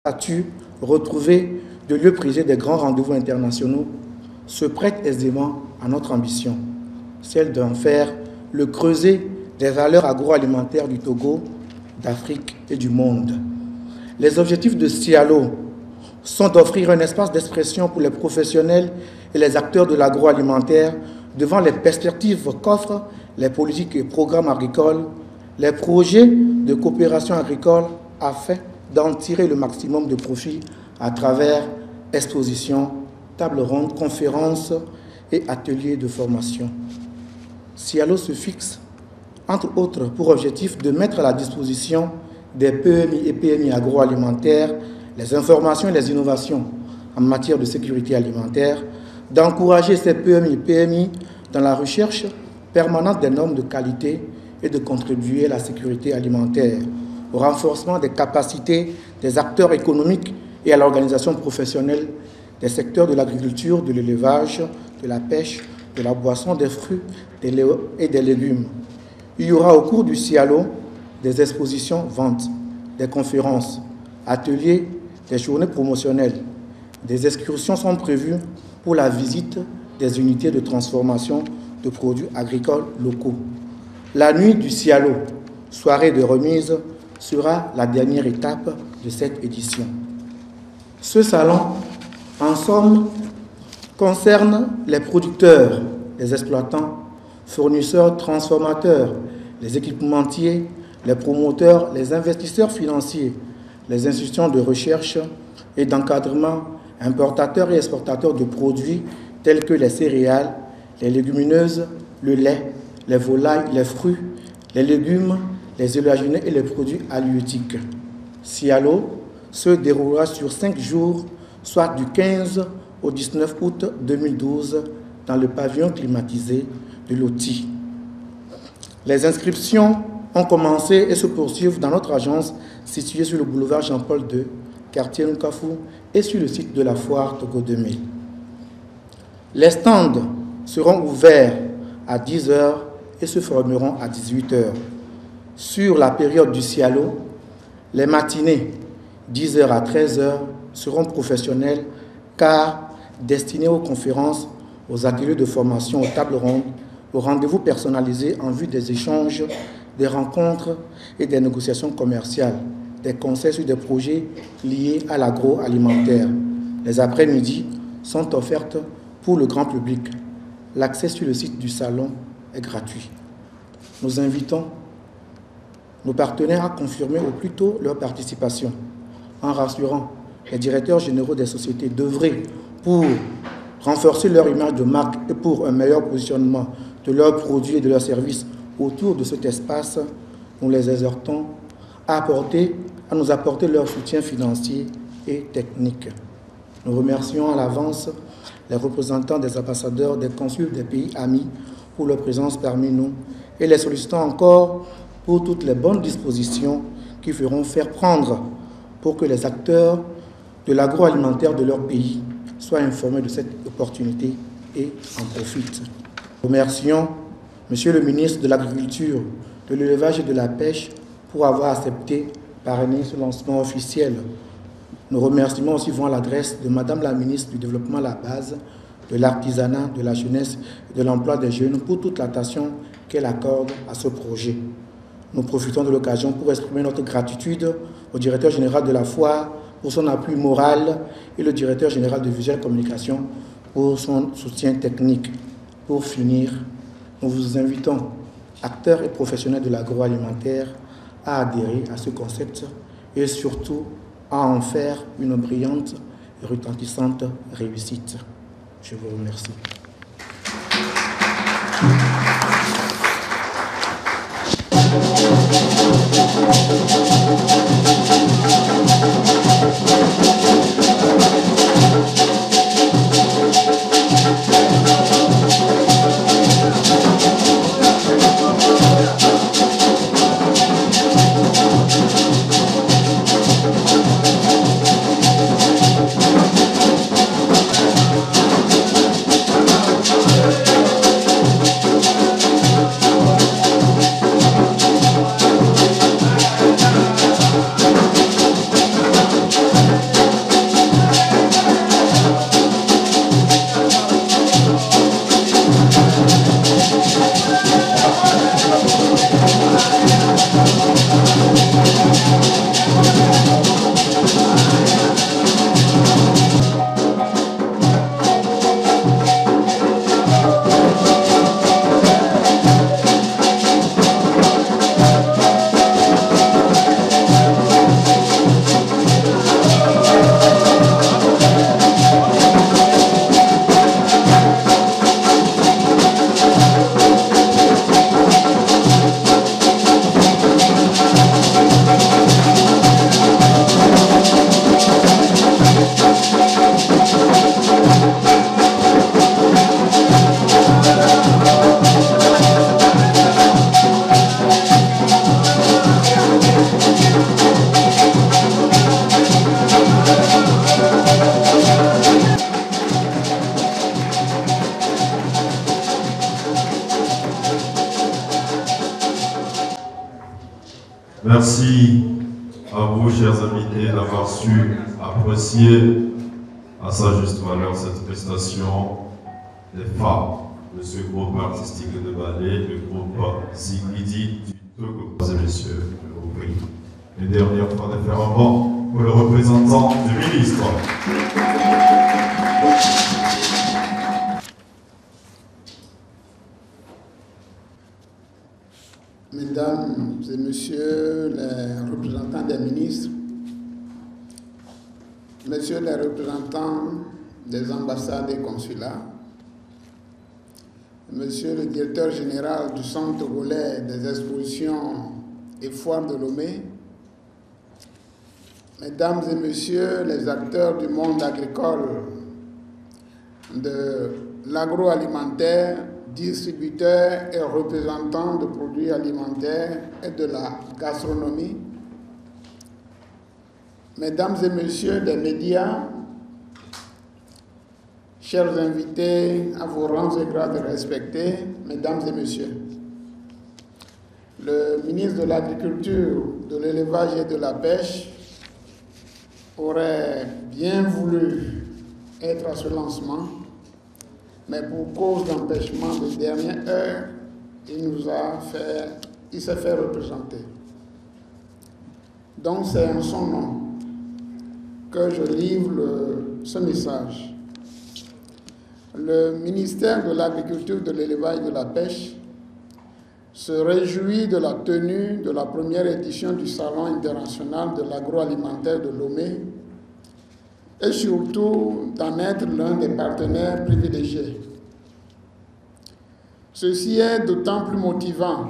statut retrouvé de lieu prisé des grands rendez-vous internationaux se prête aisément à notre ambition, celle d'en faire le creuset des valeurs agroalimentaires du Togo, d'Afrique et du monde. Les objectifs de Cialo sont d'offrir un espace d'expression pour les professionnels et les acteurs de l'agroalimentaire devant les perspectives qu'offrent les politiques et programmes agricoles, les projets de coopération agricole afin d'en tirer le maximum de profit à travers expositions, tables rondes, conférences et ateliers de formation. Cialo se fixe, entre autres, pour objectif de mettre à la disposition des PMI et PMI agroalimentaires les informations et les innovations en matière de sécurité alimentaire, d'encourager ces PMI et PMI dans la recherche permanente des normes de qualité et de contribuer à la sécurité alimentaire, au renforcement des capacités des acteurs économiques et à l'organisation professionnelle des secteurs de l'agriculture, de l'élevage, de la pêche, de la boisson, des fruits et des légumes. Il y aura au cours du Cialo des expositions, ventes, des conférences, ateliers, des journées promotionnelles. Des excursions sont prévues pour la visite des unités de transformation de produits agricoles locaux. La nuit du Cialo, soirée de remise, sera la dernière étape de cette édition. Ce salon, en somme, concerne les producteurs, les exploitants, fournisseurs, transformateurs, les équipementiers, les promoteurs, les investisseurs financiers, les institutions de recherche et d'encadrement, importateurs et exportateurs de produits tels que les céréales, les légumineuses, le lait, les volailles, les fruits, les légumes, les élaginés et les produits halieutiques. Cialo se déroulera sur 5 jours, soit du 15 au 19 août 2012, dans le pavillon climatisé de Loti. Les inscriptions ont commencé et se poursuivent dans notre agence située sur le boulevard Jean-Paul II, quartier Nkafou, et sur le site de la foire Togo 2000. Les stands seront ouverts à 10 h et se fermeront à 18 h. Sur la période du Cialo, les matinées 10 h à 13 h seront professionnelles car destinées aux conférences, aux ateliers de formation, aux tables rondes, aux rendez-vous personnalisés en vue des échanges, des rencontres et des négociations commerciales, des conseils sur des projets liés à l'agroalimentaire. Les après-midi sont offertes pour le grand public. L'accès sur le site du salon est gratuit. Nous invitons nos partenaires à confirmer au plus tôt leur participation, en rassurant les directeurs généraux des sociétés d'œuvrer pour renforcer leur image de marque et pour un meilleur positionnement de leurs produits et de leurs services autour de cet espace. Nous les exhortons à nous apporter leur soutien financier et technique. Nous remercions à l'avance les représentants des ambassadeurs, des consuls des pays amis pour leur présence parmi nous et les sollicitons encore pour toutes les bonnes dispositions qui feront faire prendre pour que les acteurs de l'agroalimentaire de leur pays soient informés de cette opportunité et en profitent. Nous remercions Monsieur le ministre de l'Agriculture, de l'Élevage et de la Pêche pour avoir accepté parrainer ce lancement officiel. Nos remerciements aussi vont à l'adresse de Madame la ministre du Développement à la base, de l'artisanat, de la jeunesse et de l'emploi des jeunes pour toute l'attention qu'elle accorde à ce projet. Nous profitons de l'occasion pour exprimer notre gratitude au directeur général de la foire pour son appui moral et le directeur général de Visual Communication pour son soutien technique. Pour finir, nous vous invitons, acteurs et professionnels de l'agroalimentaire, à adhérer à ce concept et surtout à en faire une brillante et retentissante réussite. Je vous remercie. Merci à vous, chers invités, d'avoir su apprécier à sa juste valeur cette prestation des femmes de ce groupe artistique de ballet, le groupe Zigidi du Togo. Mesdames et messieurs, je vous prie une dernière fois de faire un banc pour le représentant du ministre. Mesdames et messieurs les représentants des ministres, messieurs les représentants des ambassades et consulats, monsieur le directeur général du Centre togolais des expositions et foires de Lomé, mesdames et messieurs les acteurs du monde agricole, de l'agroalimentaire, distributeurs et représentants de produits alimentaires et de la gastronomie, mesdames et messieurs des médias, chers invités à vos rangs et grades respectés, mesdames et messieurs, le ministre de l'Agriculture, de l'Élevage et de la Pêche aurait bien voulu être à ce lancement, mais pour cause d'empêchement de dernière heure, il s'est fait représenter. Donc c'est en son nom que je livre ce message. Le ministère de l'Agriculture, de l'Élevage et de la Pêche se réjouit de la tenue de la première édition du Salon international de l'agroalimentaire de Lomé et surtout d'en être l'un des partenaires privilégiés. Ceci est d'autant plus motivant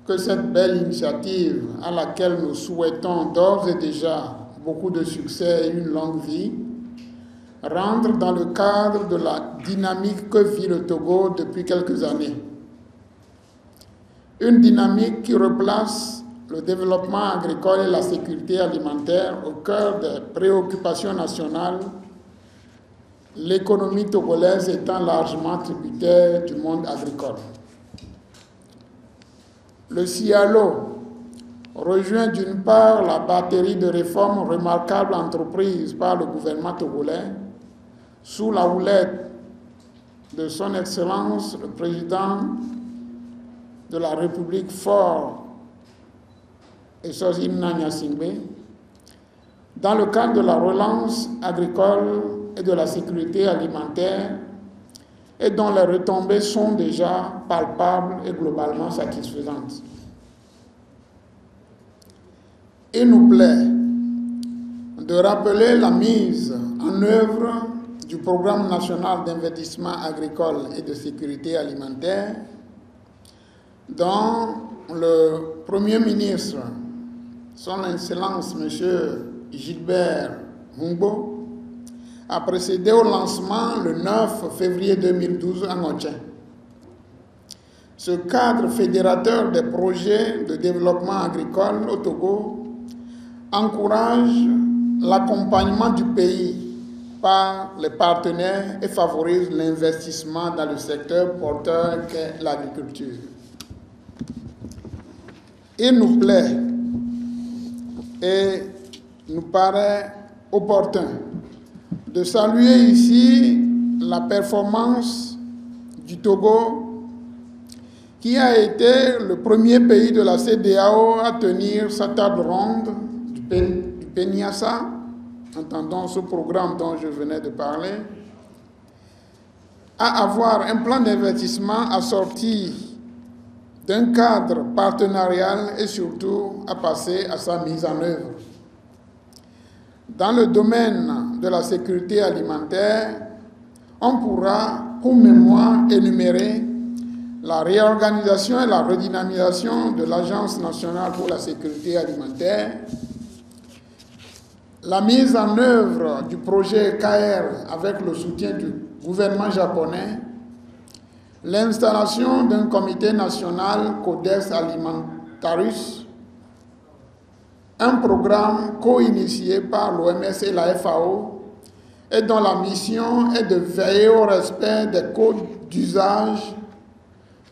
que cette belle initiative, à laquelle nous souhaitons d'ores et déjà beaucoup de succès et une longue vie, rentre dans le cadre de la dynamique que vit le Togo depuis quelques années. Une dynamique qui replace le développement agricole et la sécurité alimentaire au cœur des préoccupations nationales, l'économie togolaise étant largement tributaire du monde agricole. Le CIALO rejoint d'une part la batterie de réformes remarquables entreprises par le gouvernement togolais sous la houlette de son Excellence le Président de la République Faure Eswatini Gnassingbé, dans le cadre de la relance agricole et de la sécurité alimentaire, et dont les retombées sont déjà palpables et globalement satisfaisantes. Il nous plaît de rappeler la mise en œuvre du Programme national d'investissement agricole et de sécurité alimentaire, dont le Premier ministre, son Excellence M. Gilbert Humbo, a procédé au lancement le 9 février 2012 à Ngotchen. Ce cadre fédérateur des projets de développement agricole au Togo encourage l'accompagnement du pays par les partenaires et favorise l'investissement dans le secteur porteur qu'est l'agriculture. Il nous plaît et nous paraît opportun de saluer ici la performance du Togo, qui a été le premier pays de la CEDEAO à tenir sa table ronde du PNIASA, entendant ce programme dont je venais de parler, à avoir un plan d'investissement assorti d'un cadre partenarial et surtout à passer à sa mise en œuvre. Dans le domaine de la sécurité alimentaire, on pourra, pour mémoire, énumérer la réorganisation et la redynamisation de l'Agence nationale pour la sécurité alimentaire, la mise en œuvre du projet KR avec le soutien du gouvernement japonais, l'installation d'un comité national Codex Alimentarius, un programme co-initié par l'OMS et la FAO et dont la mission est de veiller au respect des codes d'usage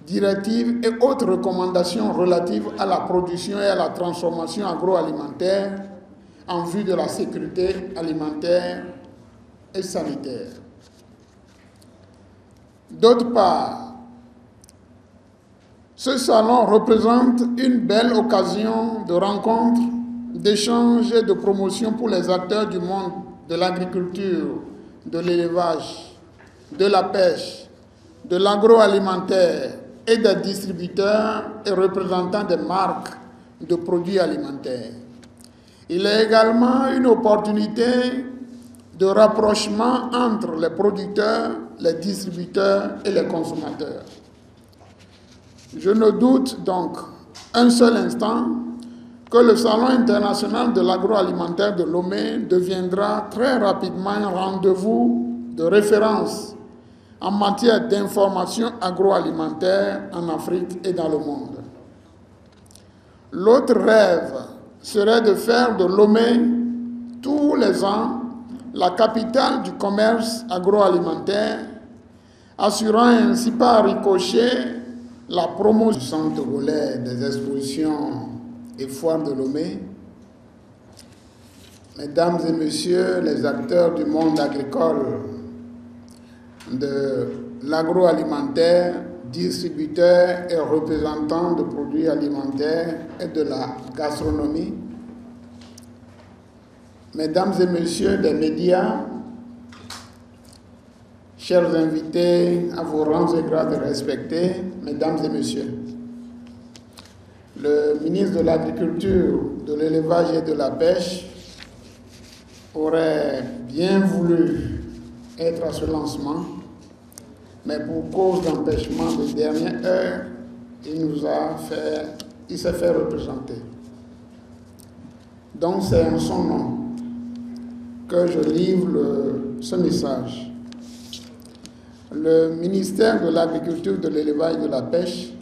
directives et autres recommandations relatives à la production et à la transformation agroalimentaire en vue de la sécurité alimentaire et sanitaire. D'autre part, ce salon représente une belle occasion de rencontre, d'échange et de promotion pour les acteurs du monde de l'agriculture, de l'élevage, de la pêche, de l'agroalimentaire et des distributeurs et représentants des marques de produits alimentaires. Il est également une opportunité de rapprochement entre les producteurs, les distributeurs et les consommateurs. Je ne doute donc un seul instant que le Salon international de l'agroalimentaire de Lomé deviendra très rapidement un rendez-vous de référence en matière d'information agroalimentaire en Afrique et dans le monde. L'autre rêve serait de faire de Lomé tous les ans la capitale du commerce agroalimentaire, assurant ainsi par ricochet la promotion du centre togolais des expositions et foires de Lomé. Mesdames et messieurs les acteurs du monde agricole, de l'agroalimentaire, distributeurs et représentants de produits alimentaires et de la gastronomie, mesdames et messieurs des médias, chers invités à vos rangs et grades respectés, mesdames et messieurs, le ministre de l'Agriculture, de l'Élevage et de la Pêche aurait bien voulu être à ce lancement, mais pour cause d'empêchement de dernière heure, il s'est fait représenter. Donc c'est en son nom que je livre ce message. Le ministère de l'Agriculture, de l'Élevage et de la Pêche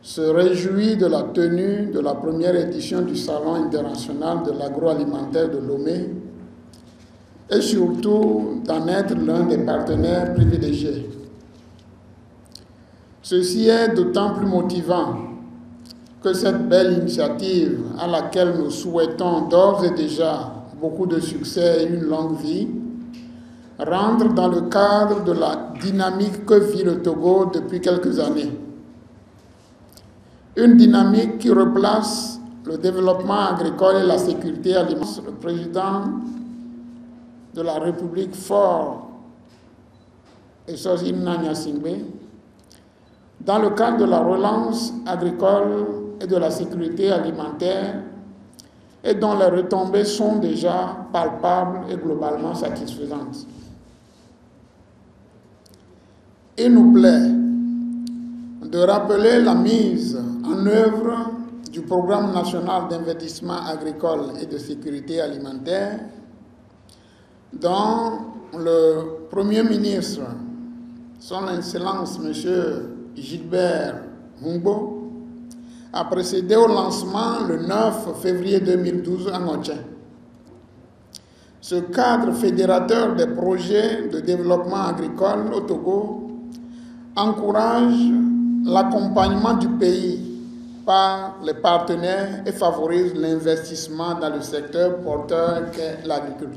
se réjouit de la tenue de la première édition du Salon international de l'agroalimentaire de Lomé et surtout d'en être l'un des partenaires privilégiés. Ceci est d'autant plus motivant que cette belle initiative, à laquelle nous souhaitons d'ores et déjà beaucoup de succès et une longue vie, rentre dans le cadre de la dynamique que vit le Togo depuis quelques années. Une dynamique qui replace le développement agricole et la sécurité alimentaire. Le président de la République Faure Essozinna Gnassingbé, dans le cadre de la relance agricole et de la sécurité alimentaire, et dont les retombées sont déjà palpables et globalement satisfaisantes. Il nous plaît de rappeler la mise en œuvre du Programme national d'investissement agricole et de sécurité alimentaire dont le Premier ministre, son Excellence M. Gilbert Humbo, a procédé au lancement le 9 février 2012 à Ngotchen. Ce cadre fédérateur des projets de développement agricole au Togo encourage l'accompagnement du pays par les partenaires et favorise l'investissement dans le secteur porteur qu'est l'agriculture.